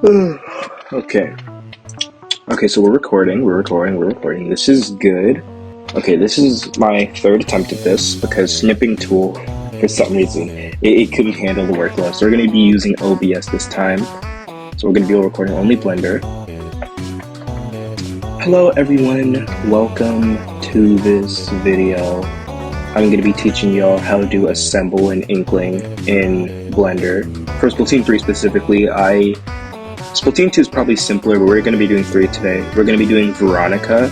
Okay. Okay, so we're recording. This is good. Okay, this is my third attempt at this because snipping tool, for some reason, it couldn't handle the workload. So we're going to be using OBS this time. So we're going to be recording only Blender. Hello everyone, welcome to this video. I'm going to be teaching y'all how to assemble an Inkling in Blender. For Splatoon 3 specifically, Splatoon 2 is probably simpler, but we're going to be doing 3 today. We're going to be doing Veronica,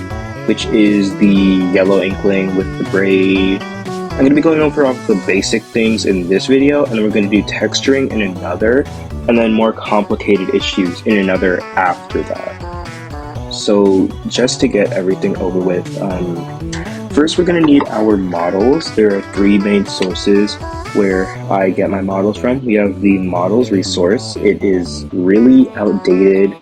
which is the yellow Inkling with the braid. I'm going to be going over all the basic things in this video, and then we're going to do texturing in another, and then more complicated issues in another after that. So just to get everything over with, first we're going to need our models. There are 3 main sources where I get my models from. We have the models resource. It is really outdated.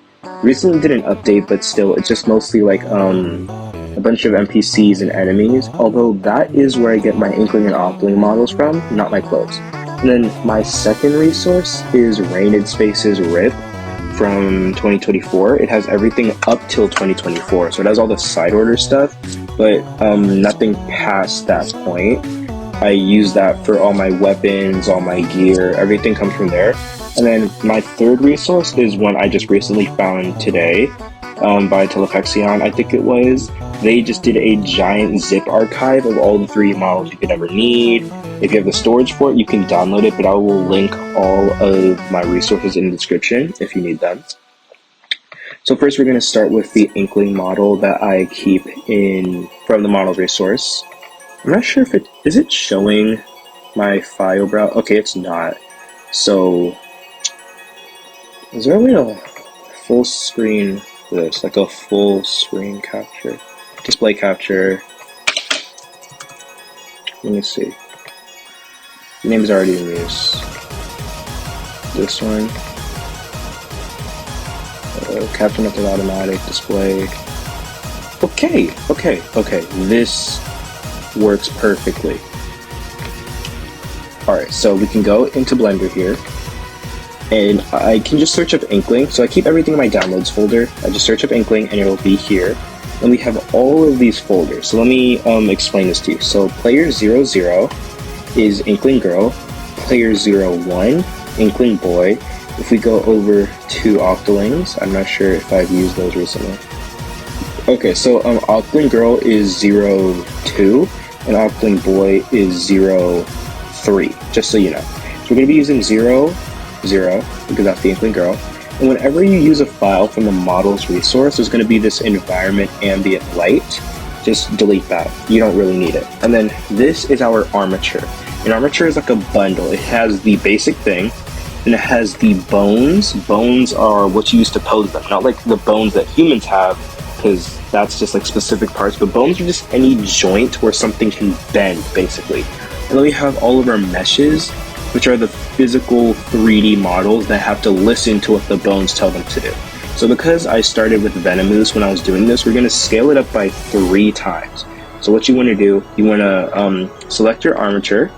Recently did an update, but still it's just mostly like a bunch of NPCs and enemies, although that is where I get my Inkling and Inkling models from, not my clothes. And then my second resource is Ranidspace's RIP from 2024. It has everything up till 2024, so it has all the side order stuff, but nothing past that point. I use that for all my weapons, all my gear, everything comes from there. And then my third resource is one I just recently found today by Velepexon, I think it was. They just did a giant zip archive of all the 3D models you could ever need. If you have the storage for it, you can download it, but I will link all of my resources in the description if you need them. So first we're going to start with the Inkling model that I keep from the models resource. I'm not sure if is it showing my file browser? Okay, it's not. So, is there a way to full screen this? Like a full screen capture? Display capture. Let me see. The name is already in use. This one. Capture method automatic display. Okay. This works perfectly. Alright, so we can go into Blender here, and I can just search up Inkling. So I keep everything in my downloads folder. I just search up Inkling and it will be here. And we have all of these folders. So let me explain this to you. So player 00 is Inkling girl, player 01, Inkling boy. If we go over to Octolings, I'm not sure if I've used those recently. Okay, so Inkling girl is 02. And Inkling boy is 03, just so you know. So we're going to be using 00, because that's the Inkling girl. And whenever you use a file from the models resource, there's going to be this environment ambient light. Just delete that. You don't really need it. And then this is our armature. An armature is like a bundle. It has the basic thing, and it has the bones. Bones are what you use to pose them, not like the bones that humans have, because that's just like specific parts, but bones are just any joint where something can bend, basically. And then we have all of our meshes, which are the physical 3D models that have to listen to what the bones tell them to do. So because I started with Venomous when I was doing this, we're going to scale it up by 3 times. So what you want to do, you want to select your armature,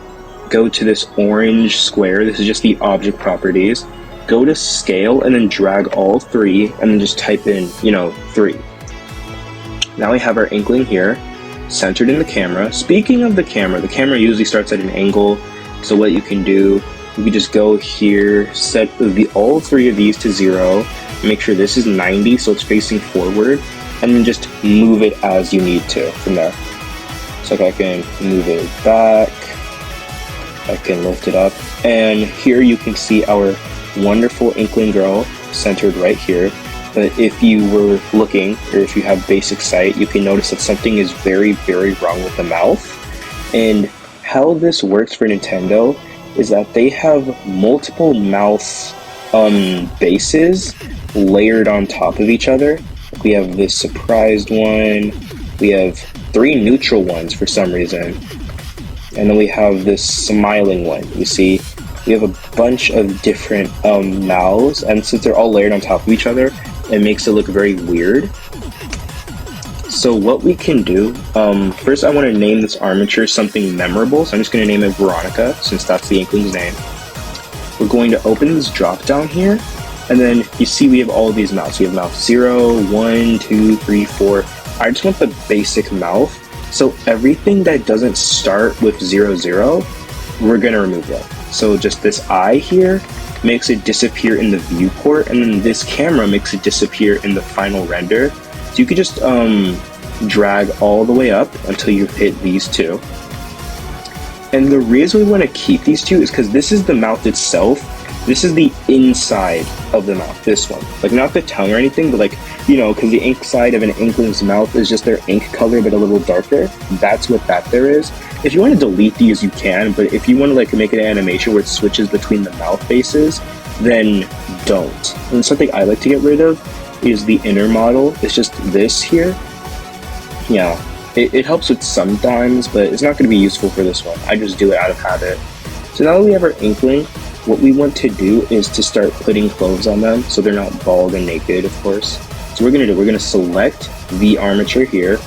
go to this orange square, this is just the object properties, go to scale and then drag all 3 and then just type in, 3. Now we have our Inkling here, centered in the camera. Speaking of the camera usually starts at an angle, so what you can do, you can just go here, set all 3 of these to 0, make sure this is 90 so it's facing forward, and then just move it as you need to from there. So I can move it back, I can lift it up, and here you can see our wonderful Inkling girl centered right here. But if you were looking, or if you have basic sight, you can notice that something is very, very wrong with the mouth. And how this works for Nintendo is that they have multiple mouth bases layered on top of each other. We have this surprised one, we have 3 neutral ones for some reason, and then we have this smiling one. You see, we have a bunch of different mouths, and since they're all layered on top of each other, it makes it look very weird. So what we can do, first I want to name this armature something memorable, so I'm just going to name it Veronica, since that's the Inkling's name. We're going to open this drop down here, And then you see we have all of these mouths. We have mouth 0, 1, 2, 3, 4. I just want the basic mouth. So everything that doesn't start with 0, 0, we're gonna remove that. So just this eye here makes it disappear in the viewport, and then this camera makes it disappear in the final render. So you could just drag all the way up until you hit these two. And the reason we want to keep these two is because this is the mouth itself. This is the inside of the mouth, this one. Like, not the tongue or anything, but like, you know, because the inside of an Inkling's mouth is just their ink color, but a little darker. That's what that there is. If you want to delete these, you can, but if you want to like make an animation where it switches between the mouth faces, then don't. And something I like to get rid of is the inner model. It's just this here. Yeah. It helps with sometimes, but it's not going to be useful for this one. I just do it out of habit. So now that we have our Inkling, what we want to do is to start putting clothes on them so they're not bald and naked, of course. So we're going to select the armature here,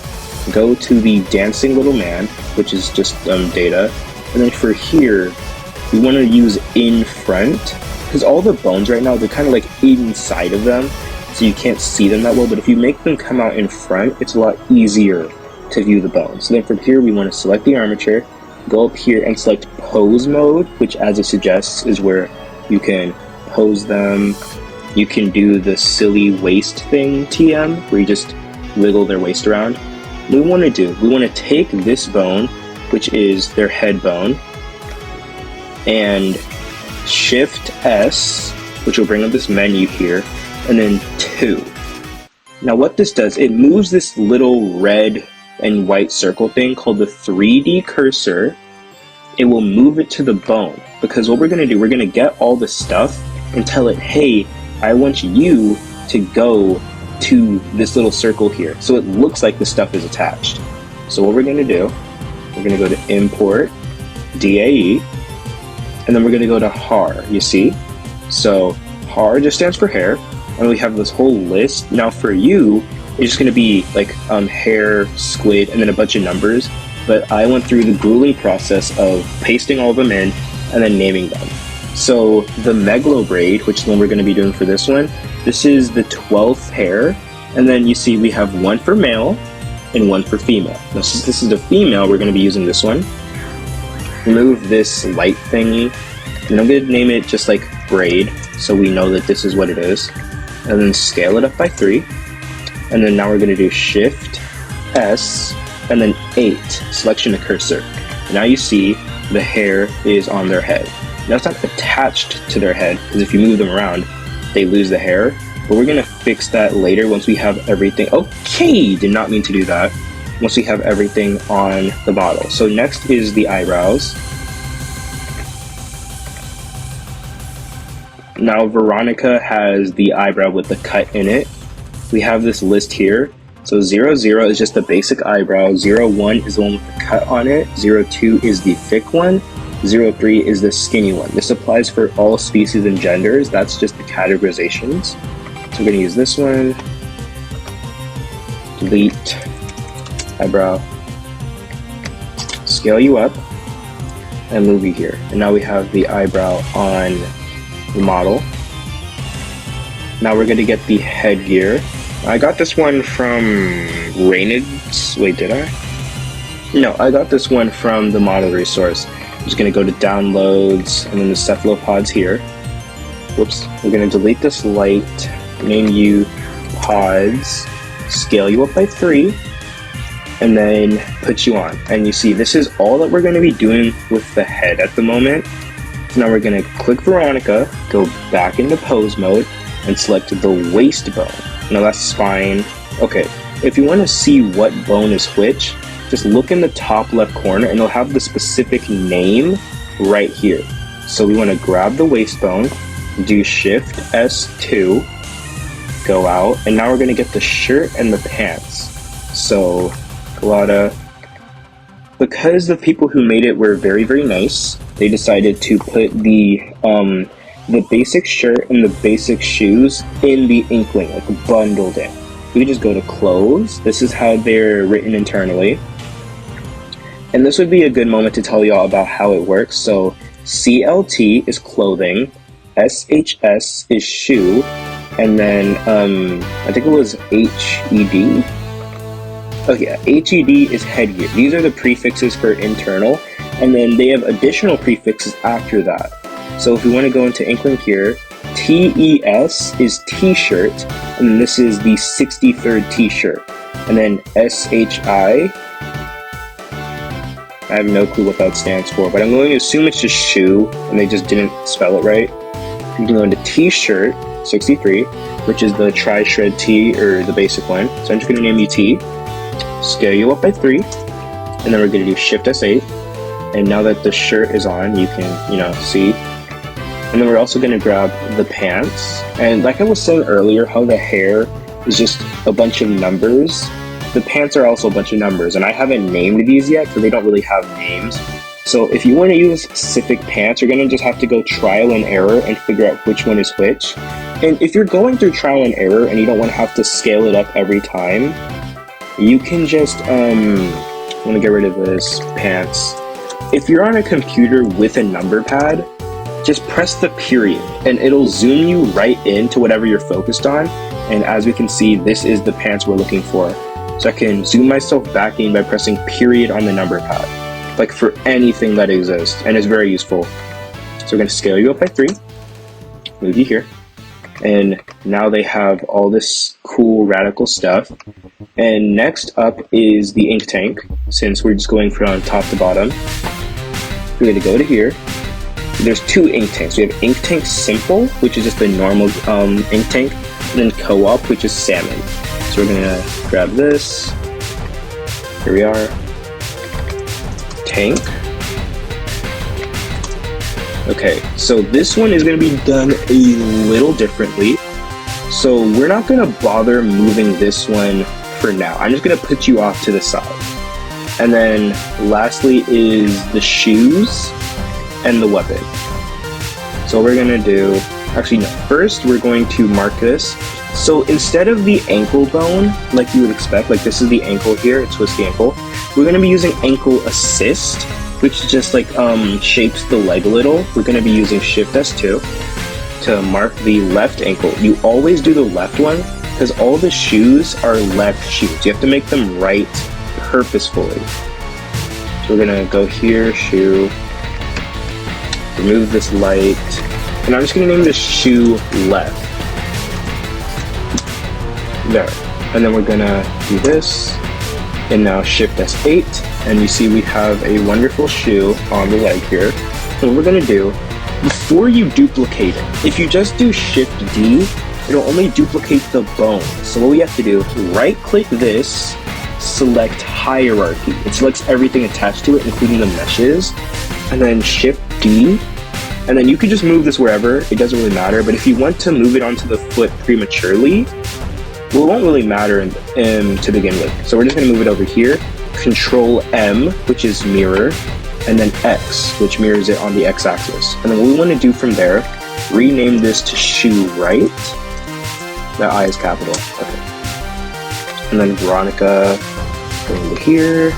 go to the dancing little man, which is just data, and then for here, we want to use in front, because all the bones right now, they're kind of like inside of them, so you can't see them that well, but if you make them come out in front, it's a lot easier to view the bones. So then from here, we want to select the armature, go up here and select pose mode, which as it suggests is where you can pose them. You can do the silly waist thing, TM, where you just wiggle their waist around. What we want to take this bone, which is their head bone, and Shift S, which will bring up this menu here, and then 2. Now what this does, it moves this little red and white circle thing called the 3D cursor. It will move it to the bone, because what we're going to do, we're going to get all the stuff and tell it, hey, I want you to go to this little circle here, so it looks like the stuff is attached. So what we're going to do, we're going to go to import DAE, and then we're going to go to HAR, you see? So HAR just stands for hair, and we have this whole list. Now for you, it's just going to be like hair, squid, and then a bunch of numbers. But I went through the grueling process of pasting all of them in and then naming them. So the Megalo braid, which is the one we're going to be doing for this one, this is the 12th hair. And then you see we have one for male and one for female. Now since this is a female, we're going to be using this one. Remove this light thingy. And I'm going to name it just like braid, so we know that this is what it is. And then scale it up by 3. And then now we're going to do Shift S and then 8, selection to cursor. Now you see the hair is on their head. Now it's not attached to their head, because if you move them around, they lose the hair. But we're going to fix that later once we have everything. Okay, did not mean to do that. Once we have everything on the model. So next is the eyebrows. Now Veronica has the eyebrow with the cut in it. We have this list here. So 0, 0 is just the basic eyebrow, 0, 1 is the one with the cut on it, 0, 2 is the thick one, 0, 3 is the skinny one. This applies for all species and genders, that's just the categorizations. So we're going to use this one, delete, eyebrow, scale you up, and move you here. And now we have the eyebrow on the model. Now we're going to get the headgear. I got this one from Ranidspace. Wait, did I? No, I got this one from the model resource. I'm just going to go to downloads and then the cephalopods here. Whoops. We're going to delete this light, name you pods, scale you up by 3, and then put you on. And you see, this is all that we're going to be doing with the head at the moment. So now we're going to click Veronica, go back into pose mode, and select the waist bone. Now that's fine. Okay, if you want to see what bone is which, just look in the top left corner and it'll have the specific name right here. So we want to grab the waist bone, do Shift S2, go out, and now we're going to get the shirt and the pants. So, Galata, because the people who made it were very, very nice, they decided to put the basic shirt and the basic shoes in the Inkling, like bundled in. We can just go to clothes. This is how they're written internally. And this would be a good moment to tell y'all about how it works. So CLT is clothing, SHS is shoe, and then I think it was HED. Okay, HED is headgear. These are the prefixes for internal, and then they have additional prefixes after that. So if we want to go into Inkling here, TES is t-shirt, and this is the 63rd t-shirt. And then SHI, I have no clue what that stands for, but I'm going to assume it's just shoe, and they just didn't spell it right. You can go into t-shirt, 63, which is the tri-shred T, or the basic one. So I'm just going to name you T, scale you up by 3, and then we're going to do Shift S8. And now that the shirt is on, you can, see. And then we're also going to grab the pants. And like I was saying earlier, how the hair is just a bunch of numbers, the pants are also a bunch of numbers. And I haven't named these yet because they don't really have names. So if you want to use specific pants, you're going to just have to go trial and error and figure out which one is which. And if you're going through trial and error and you don't want to have to scale it up every time, you can just, I'm going to get rid of this pants. If you're on a computer with a number pad, just press the period and it'll zoom you right into whatever you're focused on. And as we can see, this is the pants we're looking for. So I can zoom myself back in by pressing period on the number pad, like for anything that exists, and it's very useful. So we're going to scale you up by 3, move you here, and now they have all this cool radical stuff. And next up is the ink tank, since we're just going from top to bottom. We're going to go to here. There's 2 ink tanks. We have ink tank simple, which is just a normal ink tank, and then co-op, which is salmon. So we're gonna grab this. Here we are. Tank. Okay, so this one is gonna be done a little differently. So we're not gonna bother moving this one for now. I'm just gonna put you off to the side. And then lastly is the shoes and the weapon. So we're gonna do, actually no, first we're going to mark this. So instead of the ankle bone, like you would expect, like this is the ankle here, it twists the ankle, we're gonna be using ankle assist, which just like shapes the leg a little. We're gonna be using Shift S2 to mark the left ankle. You always do the left one, because all the shoes are left shoes. You have to make them right purposefully. So we're gonna go here, shoe, remove this light, and I'm just going to name this shoe left. There. And then we're going to do this, and now Shift S8, and you see we have a wonderful shoe on the leg here. So what we're going to do, before you duplicate it, if you just do Shift D, it'll only duplicate the bone. So what we have to do, right click this, select hierarchy. It selects everything attached to it, including the meshes, and then Shift D, and then you can just move this wherever, it doesn't really matter. But if you want to move it onto the foot prematurely, well, it won't really matter to begin with. So we're just going to move it over here, Control M, which is mirror, and then X, which mirrors it on the X-axis. And then what we want to do from there, rename this to shoe right. That I is capital, okay. And then Veronica, go into here,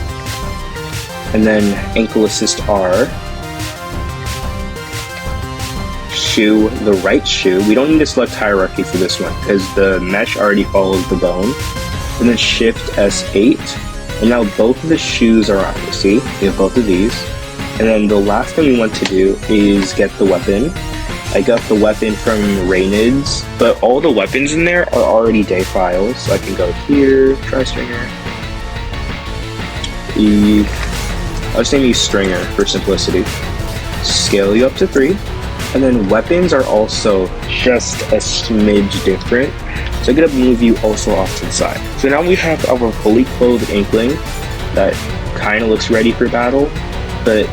and then ankle assist R. Shoe, the right shoe. We don't need to select hierarchy for this one because the mesh already follows the bone. And then Shift S8, and now both of the shoes are on. You see, we have both of these. And then the last thing we want to do is get the weapon. I got the weapon from Ranids, but all the weapons in there are already day files. So I can go here, try stringer. I'll just name you stringer for simplicity. Scale you up to 3. And then weapons are also just a smidge different. So I'm going to move you also off to the side. So now we have our fully clothed Inkling that kind of looks ready for battle. But,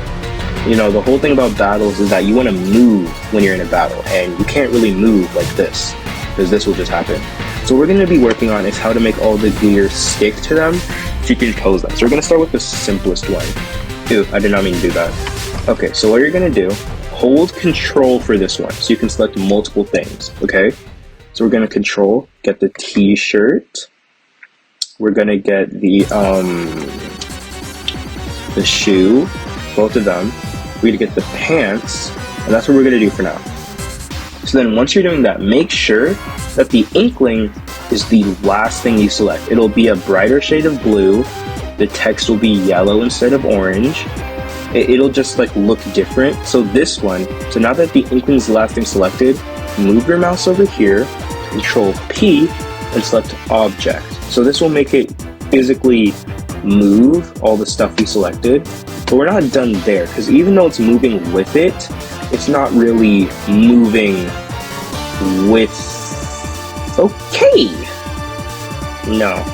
the whole thing about battles is that you want to move when you're in a battle. And you can't really move like this, because this will just happen. So what we're going to be working on is how to make all the gear stick to them so you can pose them. So we're going to start with the simplest one. Ew, I did not mean to do that. Okay, so what you're going to do, hold Control for this one, so you can select multiple things, okay? So we're gonna Control, get the t-shirt. We're gonna get the shoe, both of them. We're gonna get the pants, and that's what we're gonna do for now. So then once you're doing that, make sure that the Inkling is the last thing you select. It'll be a brighter shade of blue. The text will be yellow instead of orange. It'll just like look different. So this one, so now that the Inkling's the last thing selected, move your mouse over here, Control P, and select Object. So this will make it physically move all the stuff we selected. But we're not done there, because even though it's moving with it, it's not really moving with... Okay! No.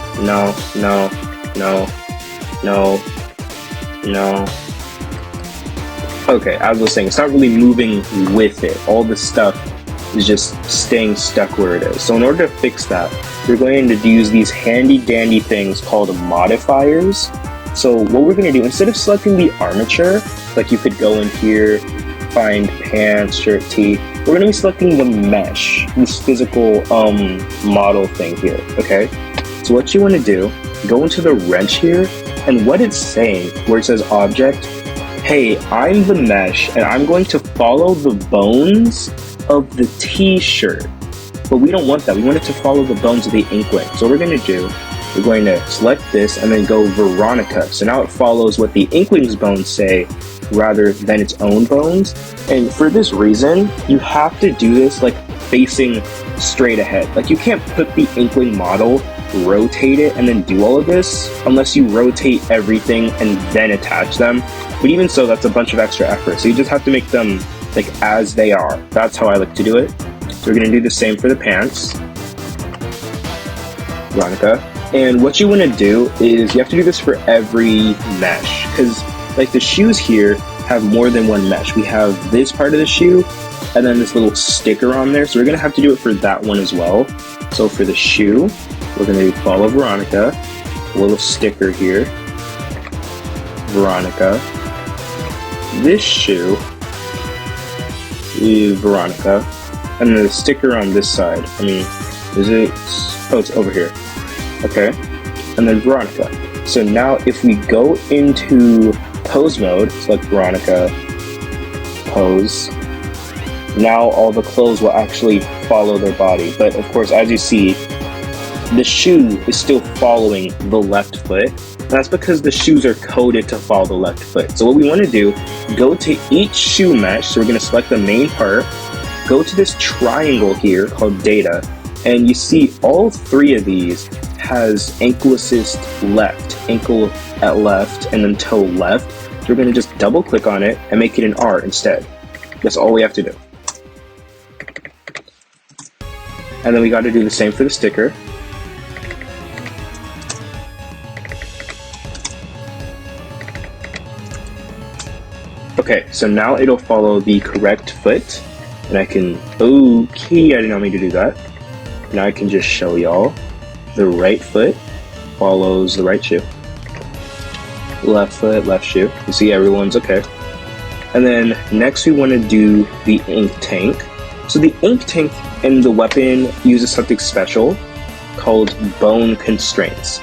Okay, as I was saying, it's not really moving with it. All this stuff is just staying stuck where it is. So in order to fix that, we're going to use these handy dandy things called modifiers. So what we're going to do, instead of selecting the armature, like you could go in here, find pants, shirt, tee, we're going to be selecting the mesh, this physical model thing here, okay? So what you want to do, go into the wrench here, and what it's saying, where it says object, hey, I'm the mesh, and I'm going to follow the bones of the t-shirt. But we don't want that. We want it to follow the bones of the Inkling. So what we're going to do, we're going to select this and then go Veronica. So now it follows what the Inkling's bones say rather than its own bones. And for this reason, you have to do this like facing straight ahead. Like you can't put the Inkling model, rotate it, and then do all of this unless you rotate everything and then attach them. But even so, that's a bunch of extra effort. So you just have to make them like as they are. That's how I like to do it. So we're going to do the same for the pants, Veronica. And what you want to do is you have to do this for every mesh, because like the shoes here have more than one mesh. We have this part of the shoe and then this little sticker on there. So we're going to have to do it for that one as well. So for the shoe, we're going to follow Veronica, a little sticker here, Veronica. This shoe is Veronica. And then the sticker on this side, I mean, is it? Oh, it's over here. Okay. And then Veronica. So now if we go into pose mode, select Veronica, pose, now all the clothes will actually follow their body. But of course, as you see, the shoe is still following the left foot. That's because the shoes are coded to follow the left foot. So what we want to do, go to each shoe mesh. So we're going to select the main part. Go to this triangle here called data, and you see all three of these has ankle assist left, ankle at left, and then toe left. So we're going to just double click on it and make it an R instead. That's all we have to do. And then we got to do the same for the sticker. Okay, so now it'll follow the correct foot. And I can, okay, I didn't want me to do that. Now I can just show y'all. The right foot follows the right shoe. Left foot, left shoe. You see everyone's okay. And then next we want to do the ink tank. So the ink tank in the weapon uses something special called bone constraints.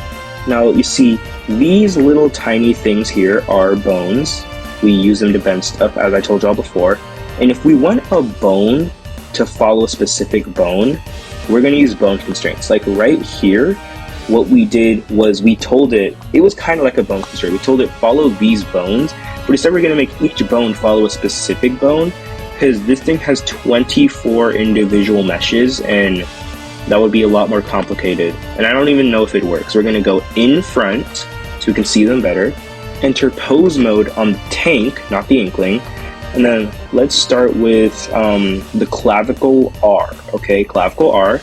Now you see these little tiny things here are bones. We use them to bend stuff, as I told y'all before. And if we want a bone to follow a specific bone, we're going to use bone constraints. Like right here, what we did was we told it was kind of like a bone constraint. We told it follow these bones, but instead we're going to make each bone follow a specific bone, because this thing has 24 individual meshes, and that would be a lot more complicated. And I don't even know if it works. We're going to go in front so we can see them better. Enter pose mode on the tank, not the Inkling. And then let's start with the clavicle R, okay, clavicle R.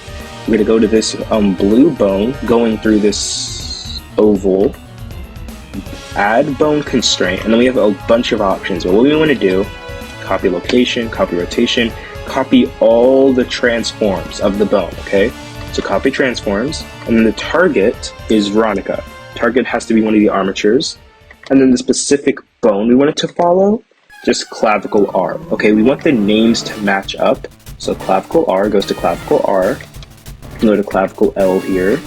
We're gonna go to this blue bone, going through this oval, add bone constraint, and then we have a bunch of options. But what we wanna do, copy location, copy rotation, copy all the transforms of the bone, okay? So copy transforms, and then the target is Veronica. Target has to be one of the armatures. And then the specific bone we want it to follow, just clavicle R. Okay, we want the names to match up. So clavicle R goes to clavicle R. Go to clavicle L here.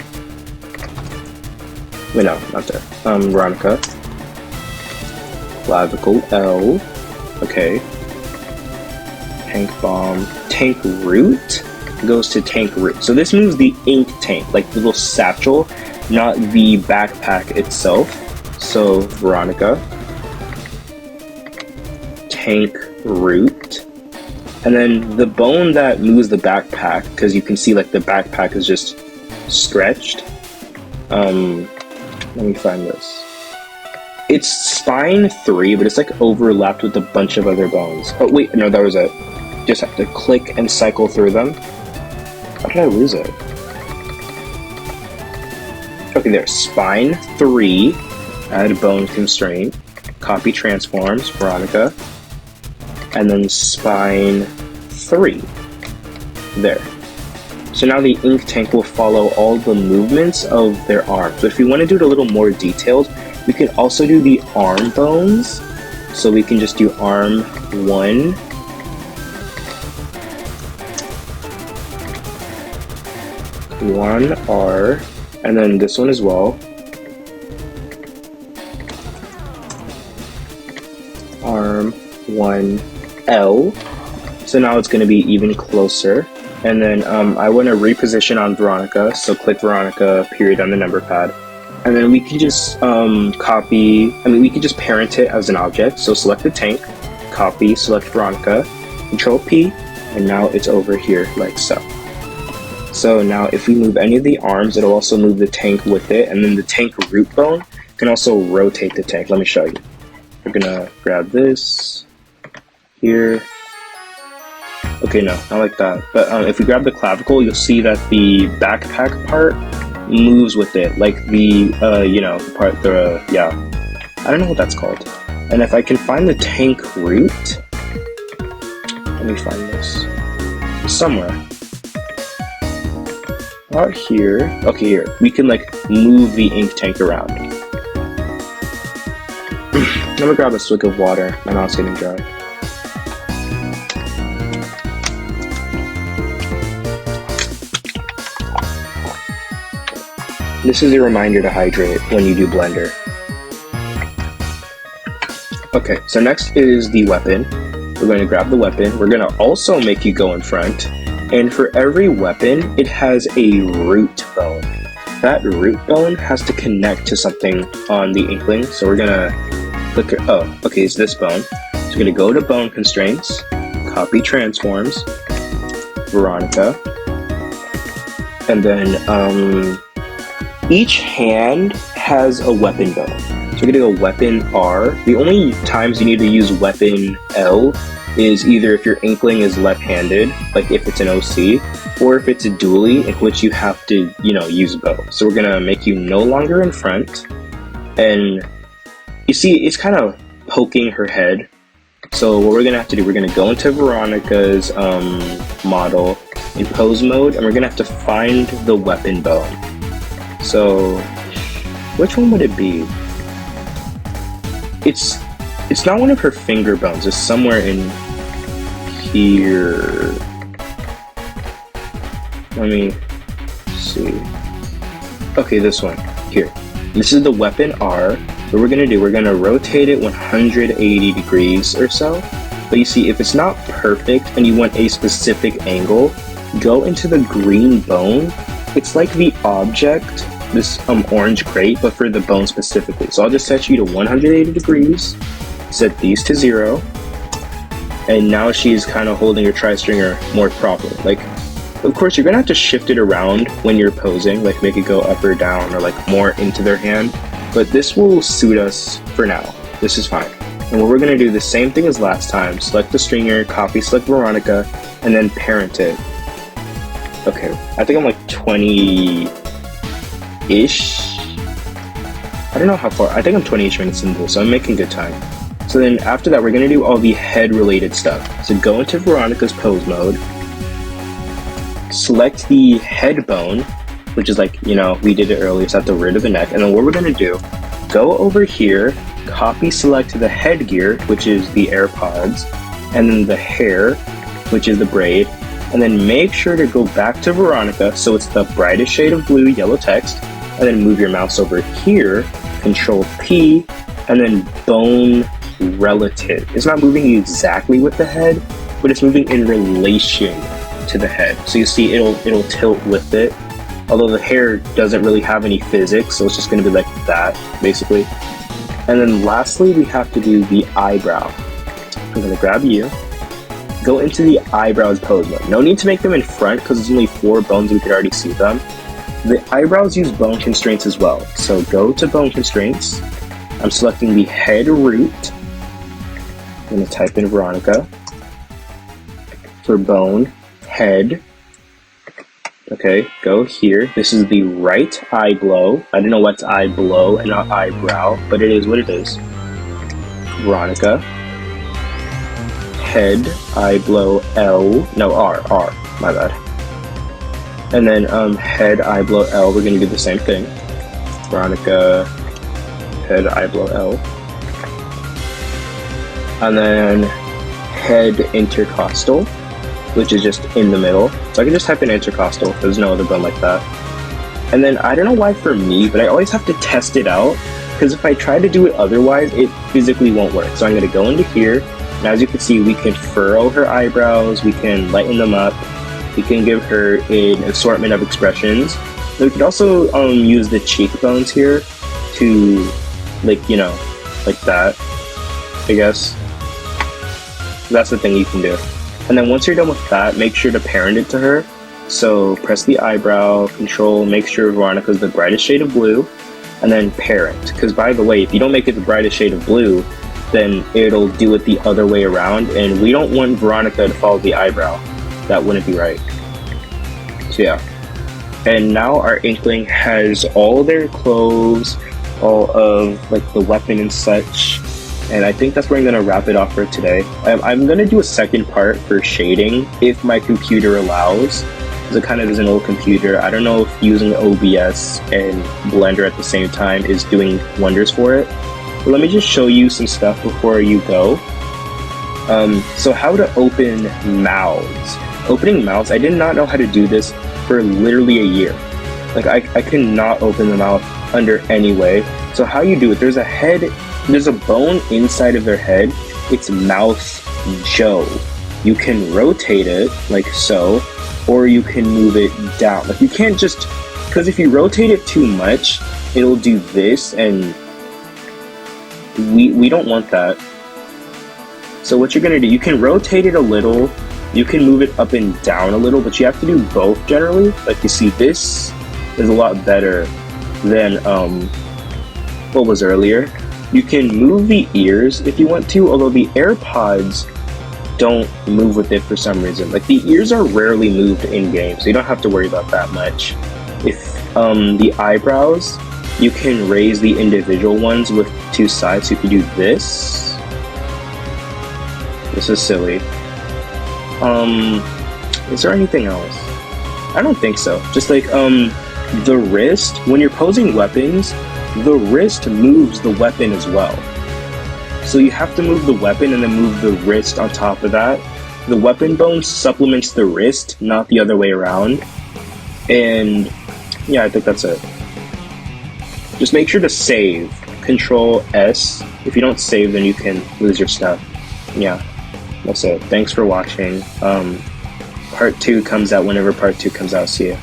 Wait, no, not there. Veronica. Clavicle L. Okay. Tank bomb. tank root goes to tank root. So this moves the ink tank, like the little satchel, not the backpack itself. So Veronica, tank root, and then the bone that moves the backpack, because you can see like the backpack is just stretched. Let me find this. It's spine 3, but it's like overlapped with a bunch of other bones. Oh wait, no, that was it. Just have to click and cycle through them. How did I lose it? Okay, there. Spine 3, add bone constraint, copy transforms, Veronica, and then spine 3. There. So now the ink tank will follow all the movements of their arms. But if we want to do it a little more detailed, we can also do the arm bones. So we can just do arm 1. One R, and then this one as well. Arm 1 L. So now it's going to be even closer. And then I want to reposition on Veronica, so click Veronica, period on the number pad. And then we can just we can just parent it as an object. So select the tank, copy, select Veronica, Control P, and now it's over here like so. So now if we move any of the arms, it'll also move the tank with it, and then the tank root bone can also rotate the tank. Let me show you. We're gonna grab this here. Okay, no, not like that. But if we grab the clavicle, you'll see that the backpack part moves with it, like the the part, I don't know what that's called. And if I can find the tank root, let me find this somewhere. Out here, okay, here we can like move the ink tank around. I'm gonna grab a swig of water. My mouth's getting dry. This is a reminder to hydrate when you do Blender. Okay, so next is the weapon. We're going to grab the weapon. We're going to also make you go in front. And for every weapon, it has a root bone. That root bone has to connect to something on the Inkling. So we're going to click, oh, okay, it's this bone. So we're going to go to bone constraints, copy transforms, Veronica, and then each hand has a weapon bone. So we're going to go weapon R. The only times you need to use weapon L is either if your Inkling is left-handed, like if it's an OC, or if it's a dually, in which you have to, use both. So we're gonna make you no longer in front, and you see it's kind of poking her head. So what we're gonna have to do, we're gonna go into Veronica's model in pose mode, and we're gonna have to find the weapon bone. So which one would it be? It's not one of her finger bones. It's somewhere in here. Let me see. Okay, this one here. This is the weapon R. What we're gonna do, we're gonna rotate it 180 degrees or so. But you see, if it's not perfect and you want a specific angle, go into the green bone. It's like the object, this orange crate, but for the bone specifically. So I'll just set you to 180 degrees. Set these to 0, and now she's kind of holding her tri-stringer more properly. Like, of course, you're gonna have to shift it around when you're posing, like make it go up or down or like more into their hand, but this will suit us for now. This is fine. And what we're gonna do, the same thing as last time, select the stringer, copy, select Veronica, and then parent it. Okay, I think I'm like 20-ish. I don't know how far, I think I'm 20-ish minutes into this, so I'm making good time. So then after that, we're going to do all the head related stuff. So go into Veronica's pose mode, select the head bone, which is like, we did it earlier, it's at the root of the neck. And then what we're going to do, go over here, copy select the headgear, which is the AirPods, and then the hair, which is the braid, and then make sure to go back to Veronica, so it's the brightest shade of blue, yellow text, and then move your mouse over here, Control P, and then bone relative. It's not moving exactly with the head, but it's moving in relation to the head. So you see it'll tilt with it. Although the hair doesn't really have any physics, so it's just going to be like that, basically. And then lastly, we have to do the eyebrow. I'm going to grab you. Go into the eyebrows pose mode. No need to make them in front because there's only 4 bones, we could already see them. The eyebrows use bone constraints as well. So go to bone constraints. I'm selecting the head root. I'm going to type in Veronica for bone, head. Okay, go here. This is the right eye blow. I don't know what's eye blow and not eyebrow, but it is what it is. Veronica. Head, eye blow, L. No, R, my bad. And then head, eye blow, L. We're gonna do the same thing. Veronica, head, eye blow, L. And then head intercostal, which is just in the middle. So I can just type in intercostal. There's no other bone like that. And then I don't know why for me, but I always have to test it out because if I try to do it otherwise, it physically won't work. So I'm going to go into here, and as you can see, we can furrow her eyebrows, we can lighten them up, we can give her an assortment of expressions. And we could also use the cheekbones here to, like, you know, like that, I guess. That's the thing you can do. And then once you're done with that, make sure to parent it to her. So press the eyebrow, control, make sure Veronica's the brightest shade of blue, and then parent. Because by the way, if you don't make it the brightest shade of blue, then it'll do it the other way around, and we don't want Veronica to follow the eyebrow. That wouldn't be right. So yeah. And now our Inkling has all their clothes, all of like the weapon and such. And I think that's where I'm going to wrap it off for today. I'm going to do a second part for shading if my computer allows, because it kind of is an old computer. I don't know if using OBS and Blender at the same time is doing wonders for it. But let me just show you some stuff before you go. So how to open mouths. Opening mouths, I did not know how to do this for literally a year. Like I could not open the mouth under any way. So how you do it, there's a bone inside of their head. It's mouth Joe. You can rotate it like so, or you can move it down. Like you can't just, because if you rotate it too much, it'll do this, and we don't want that. So what you're gonna do, you can rotate it a little, you can move it up and down a little, but you have to do both generally. Like you see, this is a lot better than what was earlier. You can move the ears if you want to, although the AirPods don't move with it for some reason. Like the ears are rarely moved in game, so you don't have to worry about that much. If the eyebrows, you can raise the individual ones with 2 sides, so you can do this. This is silly. Is there anything else? I don't think so. Just like the wrist, when you're posing weapons, the wrist moves the weapon as well. So you have to move the weapon and then move the wrist on top of that. The weapon bone supplements the wrist, not the other way around. And yeah, I think that's it. Just make sure to save. Control S. If you don't save, then you can lose your stuff. Yeah, that's it. Thanks for watching. Part 2 comes out whenever part 2 comes out. See ya.